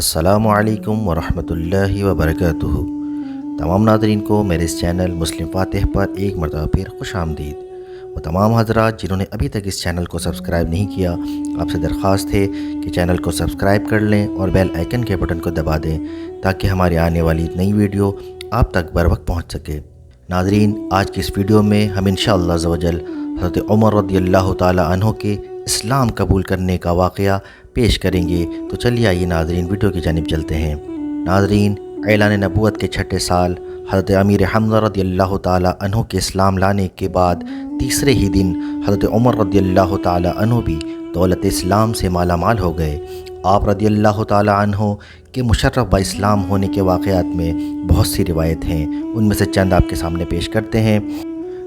السلام علیکم ورحمۃ اللہ وبرکاتہ۔ تمام ناظرین کو میرے اس چینل مسلم فاتح پر ایک مرتبہ پھر خوش آمدید۔ وہ تمام حضرات جنہوں نے ابھی تک اس چینل کو سبسکرائب نہیں کیا، آپ سے درخواست ہے کہ چینل کو سبسکرائب کر لیں اور بیل آئیکن کے بٹن کو دبا دیں تاکہ ہماری آنے والی نئی ویڈیو آپ تک بر وقت پہنچ سکے۔ ناظرین، آج کی اس ویڈیو میں ہم انشاءاللہ عز و جل حضرت عمر رضی اللہ تعالی عنہ کے اسلام قبول کرنے کا واقعہ پیش کریں گے۔ تو چلیے آئیے ناظرین ویڈیو کی جانب چلتے ہیں۔ ناظرین، اعلان نبوت کے چھٹے سال حضرت امیر حمزہ رضی اللہ تعالی عنہ کے اسلام لانے کے بعد تیسرے ہی دن حضرت عمر رضی اللہ تعالی عنہ بھی دولت اسلام سے مالا مال ہو گئے۔ آپ رضی اللہ تعالی عنہ کے مشرف با اسلام ہونے کے واقعات میں بہت سی روایت ہیں، ان میں سے چند آپ کے سامنے پیش کرتے ہیں۔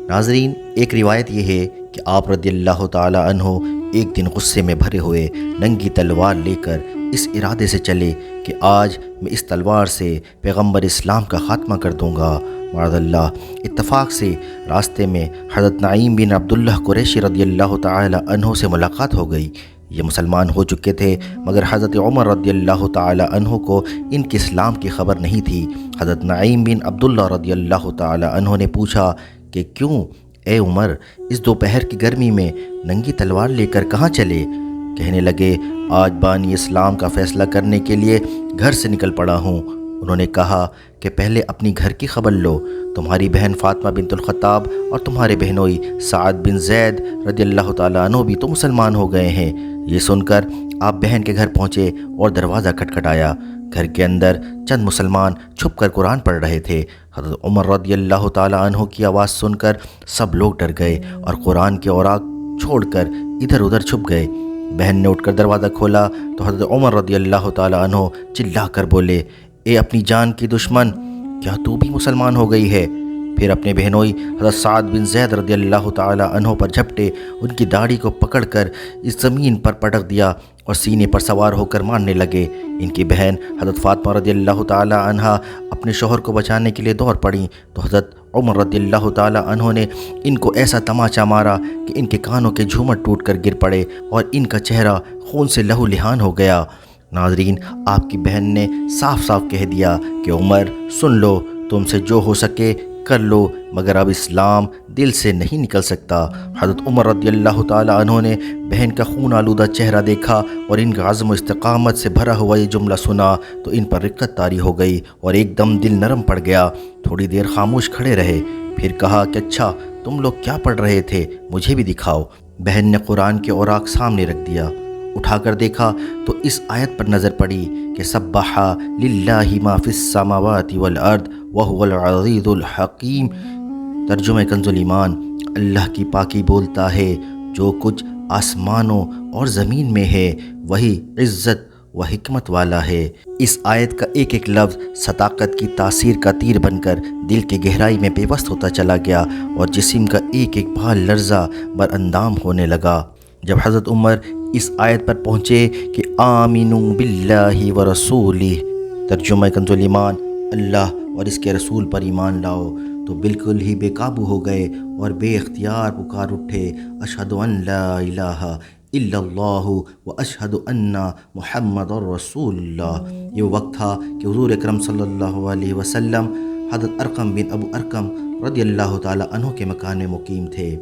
ناظرین، ایک روایت یہ ہے کہ آپ رضی اللہ تعالی عنہ ایک دن غصے میں بھرے ہوئے ننگی تلوار لے کر اس ارادے سے چلے کہ آج میں اس تلوار سے پیغمبر اسلام کا خاتمہ کر دوں گا۔ معاذ اللہ، اتفاق سے راستے میں حضرت نعیم بن عبداللہ قریشی رضی اللہ تعالی عنہ سے ملاقات ہو گئی۔ یہ مسلمان ہو چکے تھے، مگر حضرت عمر رضی اللہ تعالی عنہ کو ان کے اسلام کی خبر نہیں تھی۔ حضرت نعیم بن عبداللہ رضی اللہ تعالی عنہ نے پوچھا کہ کیوں اے عمر، اس دوپہر کی گرمی میں ننگی تلوار لے کر کہاں چلے؟ کہنے لگے، آج بانی اسلام کا فیصلہ کرنے کے لیے گھر سے نکل پڑا ہوں۔ انہوں نے کہا کہ پہلے اپنی گھر کی خبر لو، تمہاری بہن فاطمہ بنت الخطاب اور تمہارے بہنوئی سعد بن زید رضی اللہ تعالیٰ عنہ بھی تو مسلمان ہو گئے ہیں۔ یہ سن کر آپ بہن کے گھر پہنچے اور دروازہ کھٹکھٹایا۔ گھر کے اندر چند مسلمان چھپ کر قرآن پڑھ رہے تھے۔ حضرت عمر رضی اللہ تعالیٰ عنہ کی آواز سن کر سب لوگ ڈر گئے اور قرآن کے اوراق چھوڑ کر ادھر ادھر چھپ گئے۔ بہن نے اٹھ کر دروازہ کھولا تو حضرت عمر رضی اللہ تعالیٰ عنہ چلا کر بولے، اے اپنی جان کی دشمن، کیا تو بھی مسلمان ہو گئی ہے؟ پھر اپنے بہنوئی حضرت سعد بن زید رضی اللہ تعالی عنہ پر جھپٹے، ان کی داڑھی کو پکڑ کر اس زمین پر پٹک دیا اور سینے پر سوار ہو کر مارنے لگے۔ ان کی بہن حضرت فاطمہ رضی اللہ تعالی عنہ اپنے شوہر کو بچانے کے لیے دوڑ پڑیں تو حضرت عمر رضی اللہ تعالی عنہ نے ان کو ایسا تماچا مارا کہ ان کے کانوں کے جھومر ٹوٹ کر گر پڑے اور ان کا چہرہ خون سے لہو لہان ہو گیا۔ ناظرین، آپ کی بہن نے صاف صاف کہہ دیا کہ عمر سن لو، تم سے جو ہو سکے کر لو، مگر اب اسلام دل سے نہیں نکل سکتا۔ حضرت عمر رضی اللہ تعالی عنہ نے بہن کا خون آلودہ چہرہ دیکھا اور ان کا عزم و استقامت سے بھرا ہوا یہ جملہ سنا تو ان پر رقت طاری ہو گئی اور ایک دم دل نرم پڑ گیا۔ تھوڑی دیر خاموش کھڑے رہے، پھر کہا کہ اچھا تم لوگ کیا پڑھ رہے تھے، مجھے بھی دکھاؤ۔ بہن نے قرآن کے اوراق سامنے رکھ دیا۔ اٹھا کر دیکھا تو اس آیت پر نظر پڑی کہ سبح للہ ما فی السماوات والارض وہو العزیز الحکیم۔ ترجمہ کنز ایمان، اللہ کی پاکی بولتا ہے، جو کچھ آسمانوں اور زمین میں ہے وہی عزت و حکمت والا ہے۔ اس آیت کا ایک ایک لفظ صداقت کی تاثیر کا تیر بن کر دل کی گہرائی میں پیوست ہوتا چلا گیا اور جسم کا ایک ایک بال لرزہ بر اندام ہونے لگا۔ جب حضرت عمر اس آیت پر پہنچے کہ آمینوا باللہ ورسولہ، ترجمہ کنز ایمان، اللہ اور اس کے رسول پر ایمان لاؤ، تو بالکل ہی بے قابو ہو گئے اور بے اختیار پکار اٹھے، اشہد ان لا الہ الا اللہ و اشہد ان محمد رسول اللہ۔ یہ وقت تھا کہ حضور اکرم صلی اللہ علیہ وسلم حضرت ارقم بن ابو ارقم رضی اللہ تعالی عنہ کے مکان میں مقیم تھے۔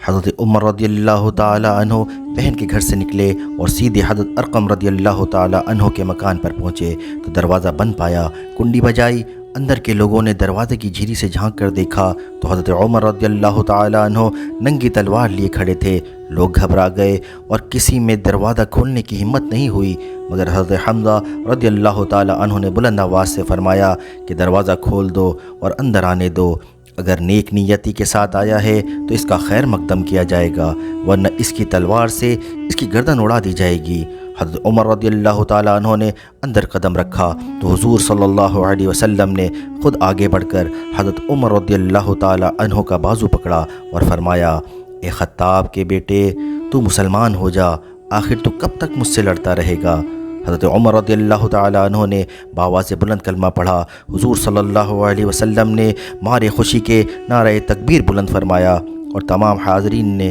حضرت عمر رضی اللہ تعالی عنہ بہن کے گھر سے نکلے اور سیدھے حضرت ارقم رضی اللہ تعالی عنہ کے مکان پر پہنچے تو دروازہ بند پایا۔ کنڈی بجائی، اندر کے لوگوں نے دروازے کی جھری سے جھانک کر دیکھا تو حضرت عمر رضی اللہ تعالی عنہ ننگی تلوار لیے کھڑے تھے۔ لوگ گھبرا گئے اور کسی میں دروازہ کھولنے کی ہمت نہیں ہوئی، مگر حضرت حمزہ رضی اللہ تعالی عنہ نے بلند آواز سے فرمایا کہ دروازہ کھول دو اور اندر آنے دو۔ اگر نیک نیتی کے ساتھ آیا ہے تو اس کا خیر مقدم کیا جائے گا، ورنہ اس کی تلوار سے اس کی گردن اڑا دی جائے گی۔ حضرت عمر رضی اللہ تعالیٰ عنہ نے اندر قدم رکھا تو حضور صلی اللہ علیہ وسلم نے خود آگے بڑھ کر حضرت عمر رضی اللہ تعالیٰ عنہ کا بازو پکڑا اور فرمایا، اے خطاب کے بیٹے، تو مسلمان ہو جا، آخر تو کب تک مجھ سے لڑتا رہے گا؟ حضرت عمر رضی اللہ تعالیٰ عنہ نے بآواز بلند کلمہ پڑھا۔ حضور صلی اللہ علیہ وسلم نے مارے خوشی کے نعرہ تکبیر بلند فرمایا اور تمام حاضرین نے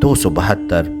272।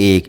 1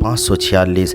546,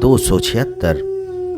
276।